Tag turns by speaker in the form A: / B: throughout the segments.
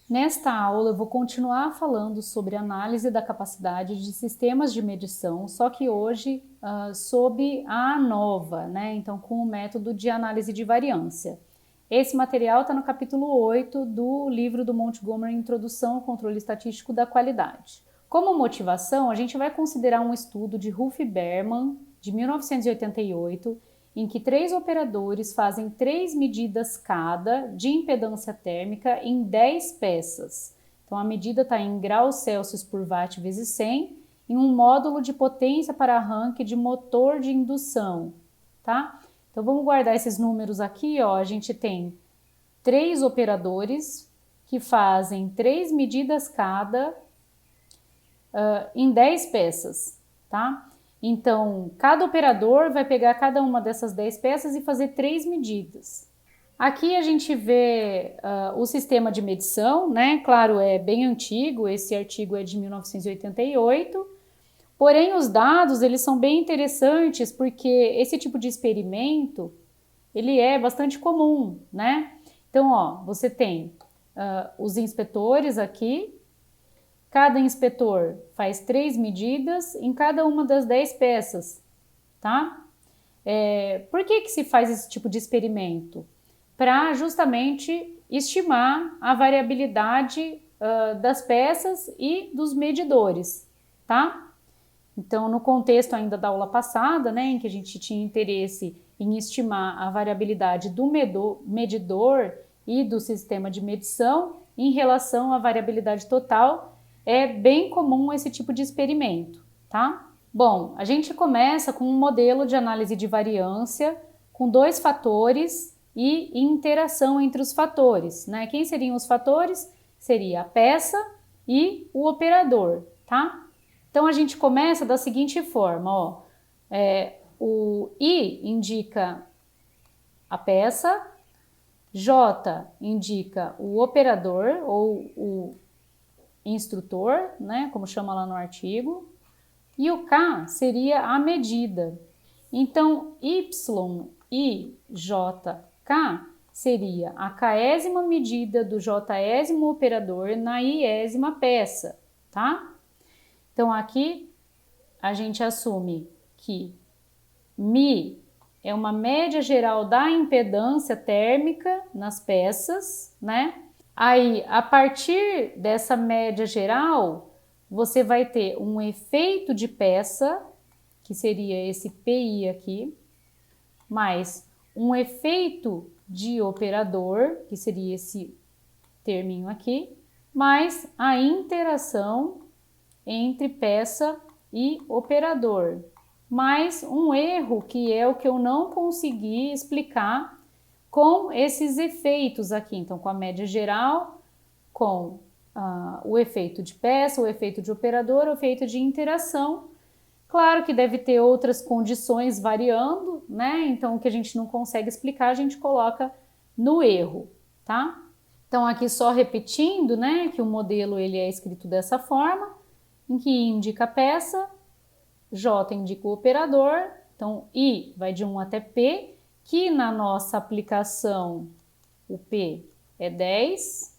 A: Nesta aula eu vou continuar falando sobre análise da capacidade de sistemas de medição, só que hoje sob a ANOVA, né? Então com o método de análise de variância. Esse material está no capítulo 8 do livro do Montgomery, Introdução ao Controle Estatístico da Qualidade. Como motivação, a gente vai considerar um estudo de Ruff Berman, de 1988, em que 3 operadores fazem 3 medidas cada de impedância térmica em 10 peças. Então, a medida está em graus Celsius por watt vezes 100, em um módulo de potência para arranque de motor de indução, tá? Então, vamos guardar esses números aqui, ó. A gente tem 3 operadores que fazem 3 medidas cada em 10 peças, tá? Então, cada operador vai pegar cada uma dessas 10 peças e fazer 3 medidas. Aqui a gente vê o sistema de medição, né? Claro, é bem antigo, esse artigo é de 1988, porém os dados eles são bem interessantes porque esse tipo de experimento ele é bastante comum, né? Então, ó, você tem os inspetores aqui. Cada inspetor faz 3 medidas em cada uma das 10 peças, tá? Por que se faz esse tipo de experimento? Para justamente estimar a variabilidade das peças e dos medidores, tá? Então, no contexto ainda da aula passada, né, em que a gente tinha interesse em estimar a variabilidade do medidor e do sistema de medição em relação à variabilidade total, é bem comum esse tipo de experimento, tá? Bom, a gente começa com um modelo de análise de variância com 2 fatores e interação entre os fatores, né? Quem seriam os fatores? Seria a peça e o operador, tá? Então a gente começa da seguinte forma, ó. O I indica a peça, J indica o operador ou o instrutor, né, como chama lá no artigo, e o K seria a medida. Então, Y e JK seria a késima medida do jésimo operador na iésima peça, tá? Então, aqui a gente assume que μ é uma média geral da impedância térmica nas peças, né? Aí, a partir dessa média geral, você vai ter um efeito de peça, que seria esse PI aqui, mais um efeito de operador, que seria esse terminho aqui, mais a interação entre peça e operador, mais um erro, que é o que eu não consegui explicar com esses efeitos aqui, então com a média geral, com o efeito de peça, o efeito de operador, o efeito de interação. Claro que deve ter outras condições variando, né? Então o que a gente não consegue explicar, a gente coloca no erro, tá? Então aqui só repetindo, né, que o modelo ele é escrito dessa forma, em que I indica a peça, J indica o operador, então I vai de 1 até P, que na nossa aplicação o P é 10,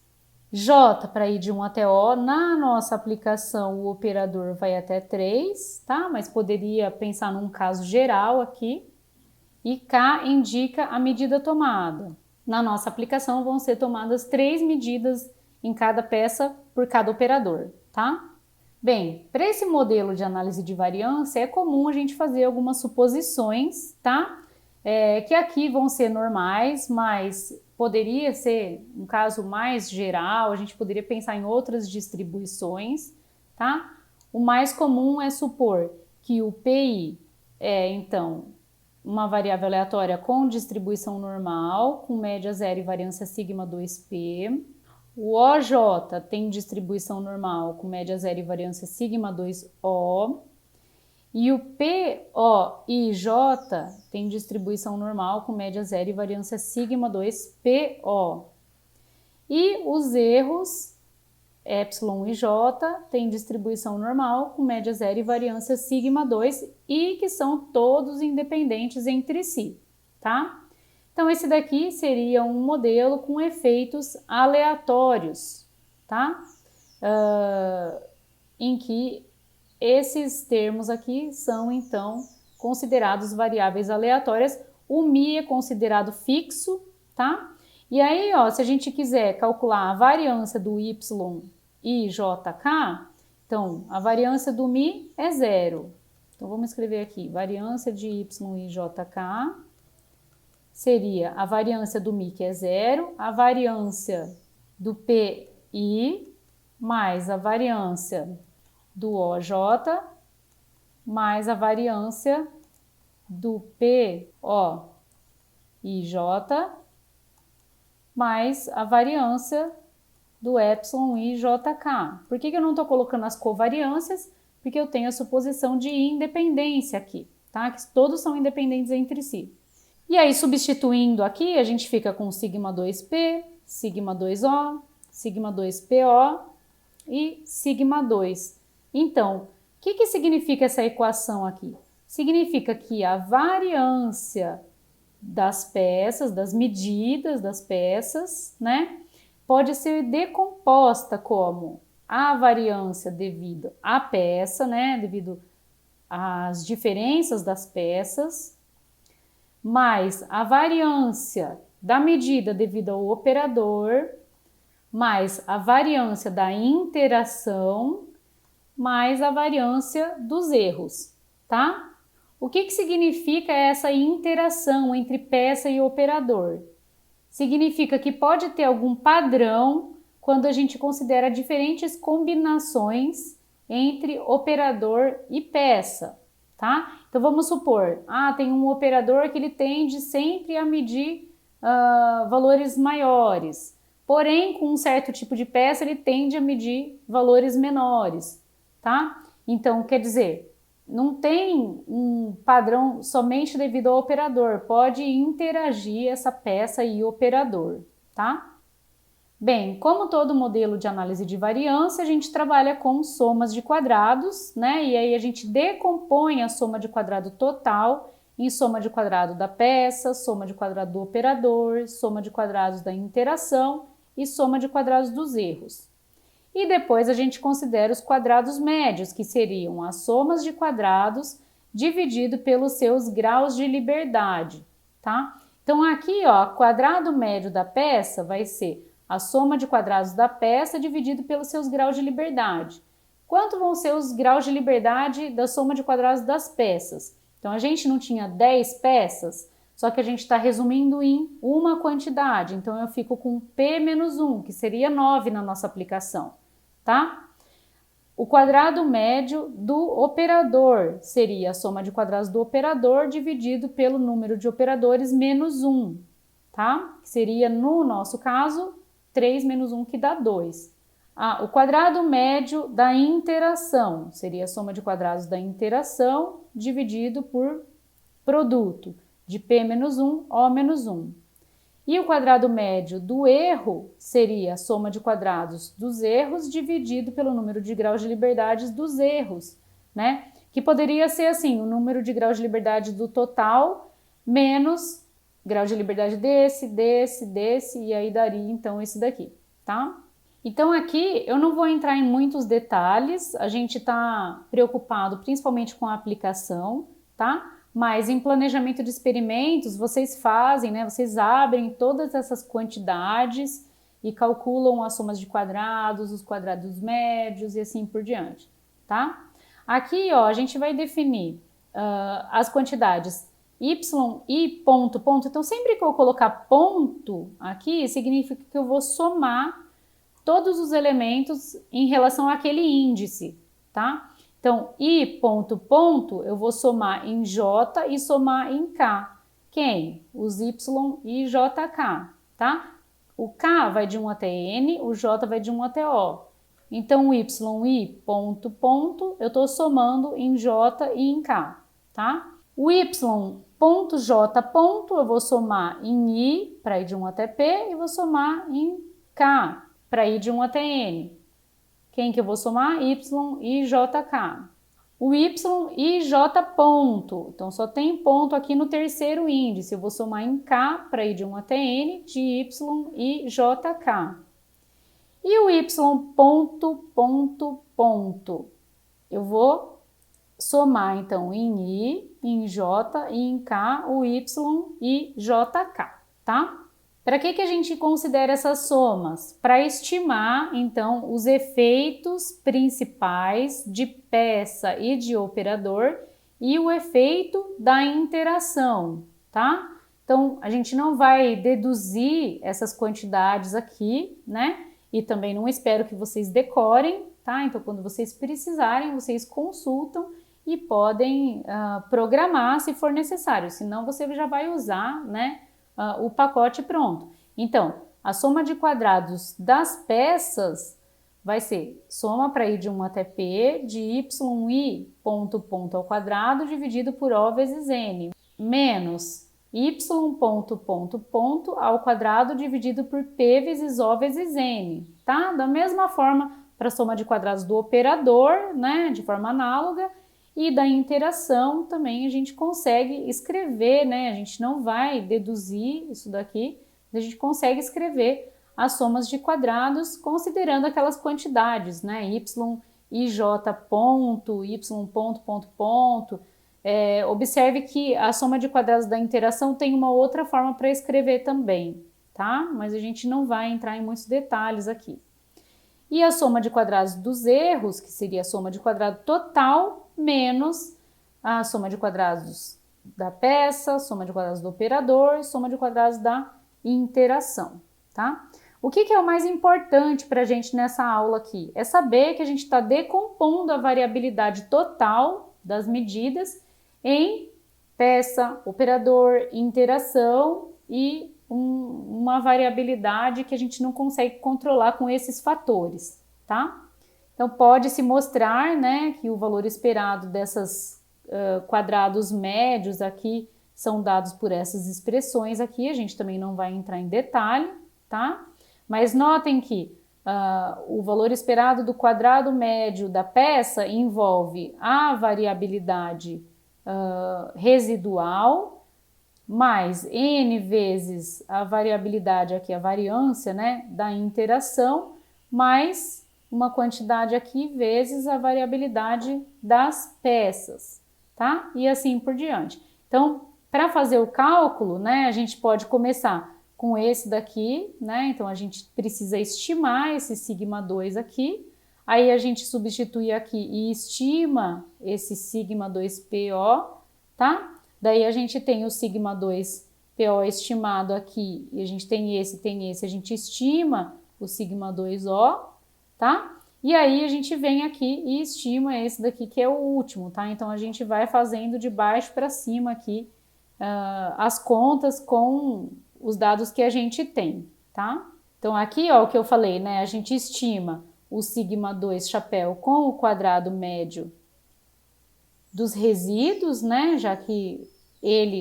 A: J para ir de 1 até O, na nossa aplicação o operador vai até 3, tá? Mas poderia pensar num caso geral aqui, e K indica a medida tomada. Na nossa aplicação vão ser tomadas 3 medidas em cada peça por cada operador, tá? Bem, para esse modelo de análise de variância é comum a gente fazer algumas suposições, tá? Que aqui vão ser normais, mas poderia ser um caso mais geral, a gente poderia pensar em outras distribuições, tá? O mais comum é supor que o PI é, então, uma variável aleatória com distribuição normal, com média zero e variância sigma 2p. O OJ tem distribuição normal com média zero e variância sigma 2O. E o POIJ tem distribuição normal com média zero e variância sigma 2PO. E os erros epsilon e J têm distribuição normal com média zero e variância sigma 2 e que são todos independentes entre si, tá? Então esse daqui seria um modelo com efeitos aleatórios, tá? Em que esses termos aqui são, então, considerados variáveis aleatórias. O mi é considerado fixo, tá? E aí, ó, se a gente quiser calcular a variância do y e jk, então, a variância do mi é 0. Então, vamos escrever aqui, variância de y e jk seria a variância do mi, que é 0, a variância do pi mais a variância do OJ mais a variância do POIJ mais a variância do epsilon IJK. Por que eu não estou colocando as covariâncias? Porque eu tenho a suposição de independência aqui, tá? Que todos são independentes entre si. E aí, substituindo aqui, a gente fica com sigma 2P, sigma 2O, sigma 2PO e sigma 2. Então, o que significa essa equação aqui? Significa que a variância das peças, das medidas das peças, né, pode ser decomposta como a variância devido à peça, né, devido às diferenças das peças, mais a variância da medida devido ao operador, mais a variância da interação, mais a variância dos erros, tá? O que significa essa interação entre peça e operador? Significa que pode ter algum padrão quando a gente considera diferentes combinações entre operador e peça, tá? Então vamos supor, tem um operador que ele tende sempre a medir valores maiores, porém com um certo tipo de peça ele tende a medir valores menores, tá? Então quer dizer, não tem um padrão somente devido ao operador, pode interagir essa peça e o operador, tá? Bem, como todo modelo de análise de variância, a gente trabalha com somas de quadrados, né? E aí a gente decompõe a soma de quadrado total em soma de quadrado da peça, soma de quadrado do operador, soma de quadrados da interação e soma de quadrados dos erros. E depois a gente considera os quadrados médios, que seriam as somas de quadrados dividido pelos seus graus de liberdade, tá? Então aqui, ó, quadrado médio da peça vai ser a soma de quadrados da peça dividido pelos seus graus de liberdade. Quanto vão ser os graus de liberdade da soma de quadrados das peças? Então a gente não tinha 10 peças, só que a gente está resumindo em uma quantidade, então eu fico com P menos 1, que seria 9 na nossa aplicação, tá? O quadrado médio do operador seria a soma de quadrados do operador dividido pelo número de operadores menos 1, tá? Que seria, no nosso caso, 3 menos 1, que dá 2. O quadrado médio da interação seria a soma de quadrados da interação dividido por produto de P menos 1, O menos 1. E o quadrado médio do erro seria a soma de quadrados dos erros dividido pelo número de graus de liberdade dos erros, né? Que poderia ser assim, o número de graus de liberdade do total menos grau de liberdade desse, e aí daria então esse daqui, tá? Então aqui eu não vou entrar em muitos detalhes, a gente está preocupado principalmente com a aplicação, tá? Mas em planejamento de experimentos, vocês fazem, né? Vocês abrem todas essas quantidades e calculam as somas de quadrados, os quadrados médios e assim por diante, tá? Aqui, ó, a gente vai definir as quantidades y e ponto, ponto. Então, sempre que eu colocar ponto aqui, significa que eu vou somar todos os elementos em relação àquele índice, tá? Então, i ponto, ponto, eu vou somar em j e somar em k. Quem? Os y e jk, tá? O k vai de 1 até n, o j vai de 1 até o. Então, o y i ponto, ponto, eu estou somando em j e em k, tá? O y ponto j ponto, eu vou somar em i para ir de 1 até p e vou somar em k para ir de 1 até n. Quem que eu vou somar? Y e jk. O y e j ponto. Então, só tem ponto aqui no terceiro índice. Eu vou somar em k para ir de 1 até n de y e jk. E o y ponto, ponto, ponto. Eu vou somar, então, em I, em J e em K, o Y e JK, tá? Para que a gente considera essas somas? Para estimar, então, os efeitos principais de peça e de operador e o efeito da interação, tá? Então, a gente não vai deduzir essas quantidades aqui, né? E também não espero que vocês decorem, tá? Então, quando vocês precisarem, vocês consultam e podem programar se for necessário, senão você já vai usar, né, o pacote pronto. Então, a soma de quadrados das peças vai ser soma para i de 1 até p de yi ponto ponto ao quadrado dividido por o vezes n, menos y ponto ponto ponto ao quadrado dividido por p vezes o vezes n, tá? Da mesma forma para a soma de quadrados do operador, né, de forma análoga, e da interação também a gente consegue escrever, né? A gente não vai deduzir isso daqui, a gente consegue escrever as somas de quadrados considerando aquelas quantidades, né? Y e j ponto, y ponto, ponto, ponto. Observe que a soma de quadrados da interação tem uma outra forma para escrever também, tá? Mas a gente não vai entrar em muitos detalhes aqui. E a soma de quadrados dos erros, que seria a soma de quadrado total, menos a soma de quadrados da peça, soma de quadrados do operador, soma de quadrados da interação, tá? O que é o mais importante para a gente nessa aula aqui? É saber que a gente está decompondo a variabilidade total das medidas em peça, operador, interação e uma variabilidade que a gente não consegue controlar com esses fatores, tá? Então, pode-se mostrar, né, que o valor esperado dessas quadrados médios aqui são dados por essas expressões aqui, a gente também não vai entrar em detalhe, tá? Mas notem que o valor esperado do quadrado médio da peça envolve a variabilidade residual, mais n vezes a variabilidade aqui, a variância, né, da interação, mais uma quantidade aqui vezes a variabilidade das peças, tá? E assim por diante. Então, para fazer o cálculo, né, a gente pode começar com esse daqui, né? Então, a gente precisa estimar esse sigma 2 aqui, aí a gente substitui aqui e estima esse sigma 2PO, tá? Daí a gente tem o sigma 2PO estimado aqui, e a gente tem esse, a gente estima o sigma 2O, tá? E aí a gente vem aqui e estima esse daqui que é o último, tá? Então a gente vai fazendo de baixo para cima aqui as contas com os dados que a gente tem, tá? Então aqui, ó, o que eu falei, né? A gente estima o sigma 2 chapéu com o quadrado médio dos resíduos, né? Já que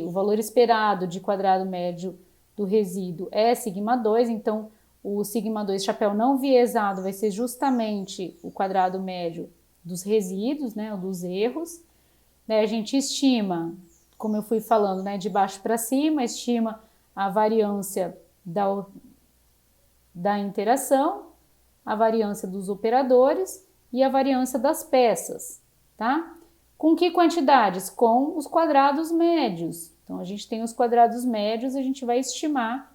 A: o valor esperado de quadrado médio do resíduo é sigma 2, então o sigma 2 chapéu não viesado vai ser justamente o quadrado médio dos resíduos, né, dos erros. A gente estima, como eu fui falando, né, de baixo para cima, estima a variância da interação, a variância dos operadores e a variância das peças, tá? Com que quantidades? Com os quadrados médios. Então, a gente tem os quadrados médios, a gente vai estimar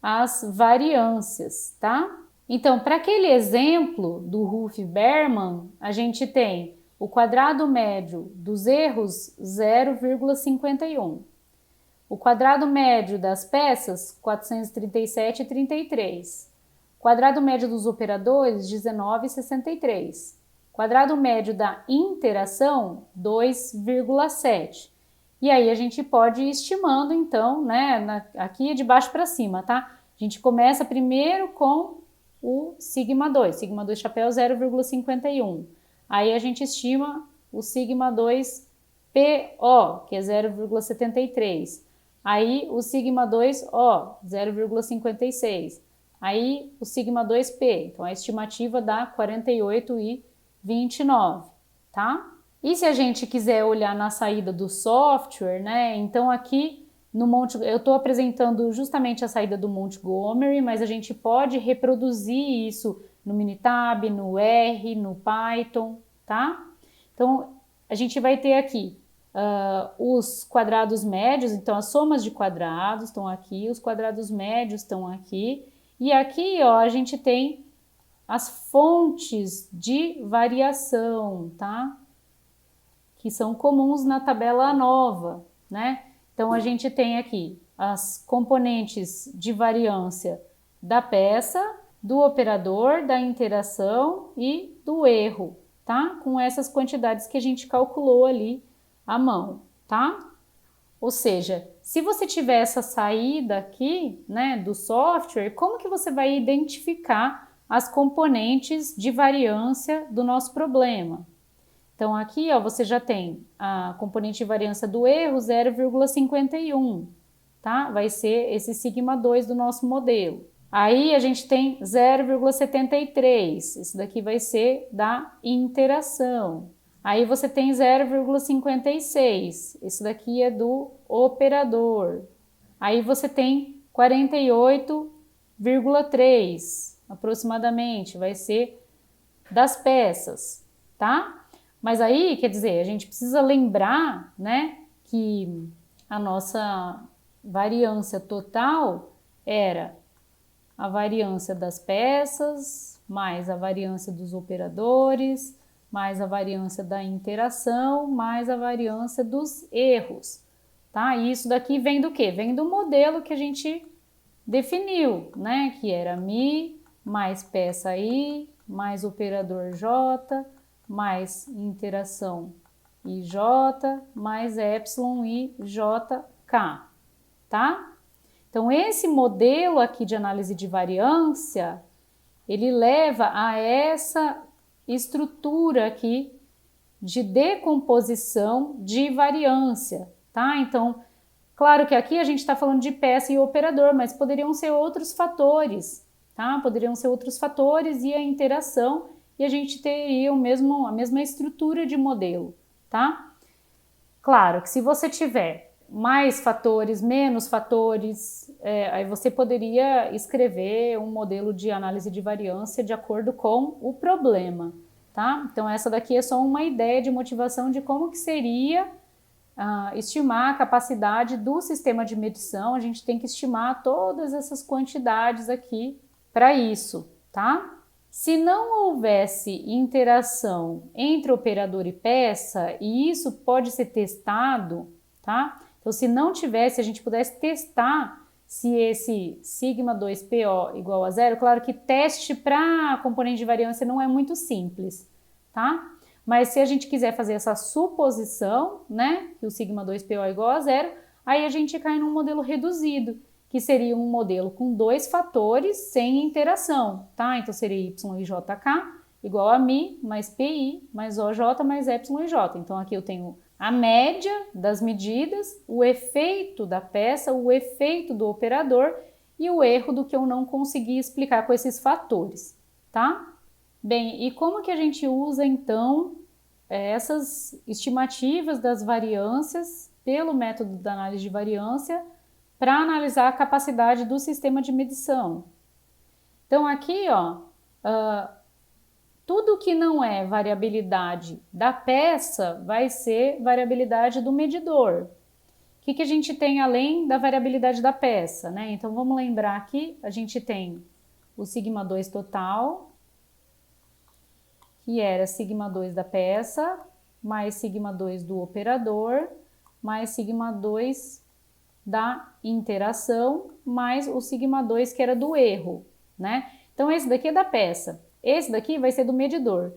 A: as variâncias, tá? Então, para aquele exemplo do Ruff-Berman, a gente tem o quadrado médio dos erros 0,51, o quadrado médio das peças 437,33, quadrado médio dos operadores 19,63, quadrado médio da interação 2,7. E aí a gente pode ir estimando, então, né, aqui é de baixo para cima, tá? A gente começa primeiro com o sigma 2 chapéu 0,51. Aí a gente estima o sigma 2PO, que é 0,73. Aí o sigma 2O, 0,56. Aí o sigma 2P, então a estimativa dá 48,29, tá? E se a gente quiser olhar na saída do software, né? Então aqui eu estou apresentando justamente a saída do Montgomery, mas a gente pode reproduzir isso no Minitab, no R, no Python, tá? Então, a gente vai ter aqui os quadrados médios, então as somas de quadrados estão aqui, os quadrados médios estão aqui, e aqui, ó, a gente tem as fontes de variação, tá? Que são comuns na tabela nova, né? Então, a gente tem aqui as componentes de variância da peça, do operador, da interação e do erro, tá? Com essas quantidades que a gente calculou ali à mão, tá? Ou seja, se você tiver essa saída aqui, né, do software, como que você vai identificar as componentes de variância do nosso problema? Então, aqui, ó, você já tem a componente de variância do erro 0,51, tá? Vai ser esse sigma 2 do nosso modelo. Aí, a gente tem 0,73, isso daqui vai ser da interação. Aí, você tem 0,56, isso daqui é do operador. Aí, você tem 48,3, aproximadamente, vai ser das peças, tá? Mas aí, quer dizer, a gente precisa lembrar, né, que a nossa variância total era a variância das peças, mais a variância dos operadores, mais a variância da interação, mais a variância dos erros, tá? E isso daqui vem do quê? Vem do modelo que a gente definiu, né, que era Mi mais peça I, mais operador J, mais interação IJ, mais epsilon e JK, tá? Então, esse modelo aqui de análise de variância, ele leva a essa estrutura aqui de decomposição de variância, tá? Então, claro que aqui a gente está falando de peça e operador, mas poderiam ser outros fatores, tá? Poderiam ser outros fatores e a interação, e a gente teria a mesma estrutura de modelo, tá? Claro que se você tiver mais fatores, menos fatores, aí você poderia escrever um modelo de análise de variância de acordo com o problema, tá? Então essa daqui é só uma ideia de motivação de como que seria estimar a capacidade do sistema de medição. A gente tem que estimar todas essas quantidades aqui para isso, tá? Se não houvesse interação entre operador e peça, e isso pode ser testado, tá? Então, se não tivesse, a gente pudesse testar se esse sigma 2PO igual a zero, claro que teste para componente de variância não é muito simples, tá? Mas se a gente quiser fazer essa suposição, né, que o sigma 2PO é igual a zero, aí a gente cai num modelo reduzido, que seria um modelo com dois fatores sem interação, tá? Então seria YIJK igual a Mi mais PI mais OJ mais EPSILONJ. Então aqui eu tenho a média das medidas, o efeito da peça, o efeito do operador e o erro do que eu não consegui explicar com esses fatores, tá? Bem, e como que a gente usa então essas estimativas das variâncias pelo método da análise de variância para analisar a capacidade do sistema de medição? Então aqui, ó, tudo que não é variabilidade da peça vai ser variabilidade do medidor. O que a gente tem além da variabilidade da peça, né? Então vamos lembrar aqui, a gente tem o sigma 2 total, que era sigma 2 da peça, mais sigma 2 do operador, mais sigma 2 da interação, mais o sigma 2 que era do erro, né? Então esse daqui é da peça, esse daqui vai ser do medidor.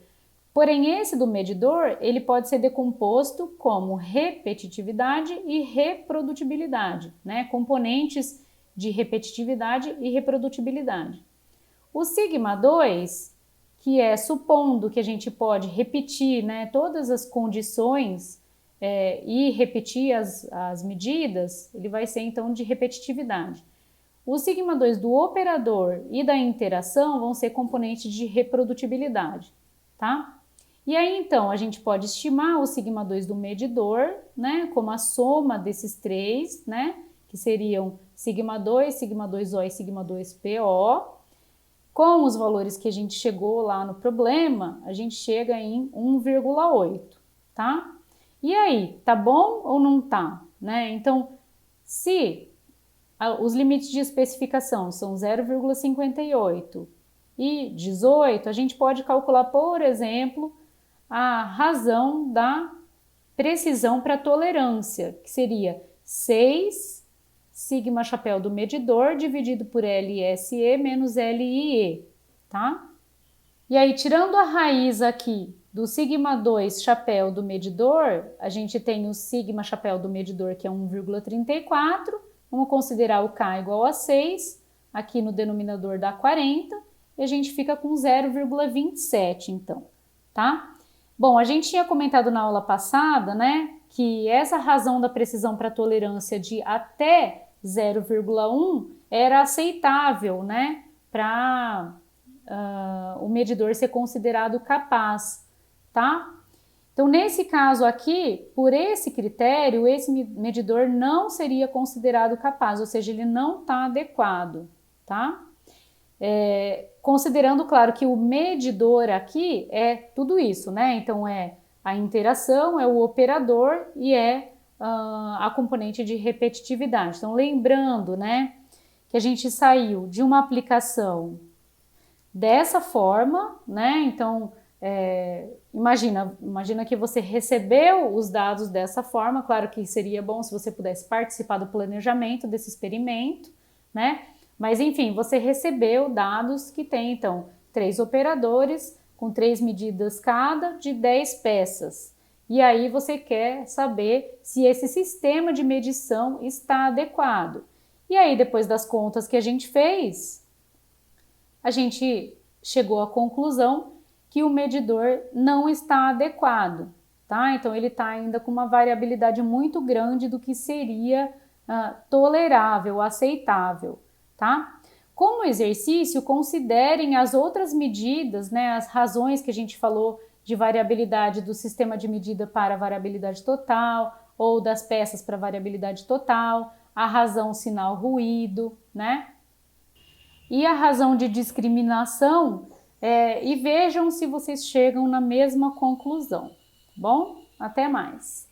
A: Porém, esse do medidor, ele pode ser decomposto como repetitividade e reprodutibilidade, né? Componentes de repetitividade e reprodutibilidade. O sigma 2, que é supondo que a gente pode repetir, né, todas as condições e repetir as medidas, ele vai ser então de repetitividade. O sigma 2 do operador e da interação vão ser componentes de reprodutibilidade, tá? E aí então a gente pode estimar o sigma 2 do medidor, né, como a soma desses três, né, que seriam σ2, σ2O e σ2PO. Com os valores que a gente chegou lá no problema, a gente chega em 1,8, tá? E aí, tá bom ou não tá? Né? Então, se os limites de especificação são 0,58 e 18, a gente pode calcular, por exemplo, a razão da precisão para tolerância, que seria 6 sigma chapéu do medidor dividido por LSE menos LIE, tá? E aí, tirando a raiz aqui do sigma 2 chapéu do medidor, a gente tem o sigma chapéu do medidor, que é 1,34, vamos considerar o K igual a 6, aqui no denominador dá 40, e a gente fica com 0,27, então, tá? Bom, a gente tinha comentado na aula passada, né, que essa razão da precisão para tolerância de até 0,1 era aceitável, né, para o medidor ser considerado capaz, tá? Então, nesse caso aqui, por esse critério, esse medidor não seria considerado capaz, ou seja, ele não está adequado, tá? Considerando, claro, que o medidor aqui é tudo isso, né? Então, é a interação, é o operador e é a componente de repetitividade. Então, lembrando, né, que a gente saiu de uma aplicação dessa forma, né? Então, imagina que você recebeu os dados dessa forma. Claro que seria bom se você pudesse participar do planejamento desse experimento, né? Mas, enfim, você recebeu dados que tem, então, 3 operadores com 3 medidas cada de 10 peças. E aí você quer saber se esse sistema de medição está adequado. E aí, depois das contas que a gente fez, a gente chegou à conclusão que o medidor não está adequado, tá? Então, ele está ainda com uma variabilidade muito grande do que seria tolerável, aceitável, tá? Como exercício, considerem as outras medidas, né, as razões que a gente falou de variabilidade do sistema de medida para variabilidade total ou das peças para variabilidade total, a razão sinal ruído, né? E a razão de discriminação, e vejam se vocês chegam na mesma conclusão, tá bom? Até mais!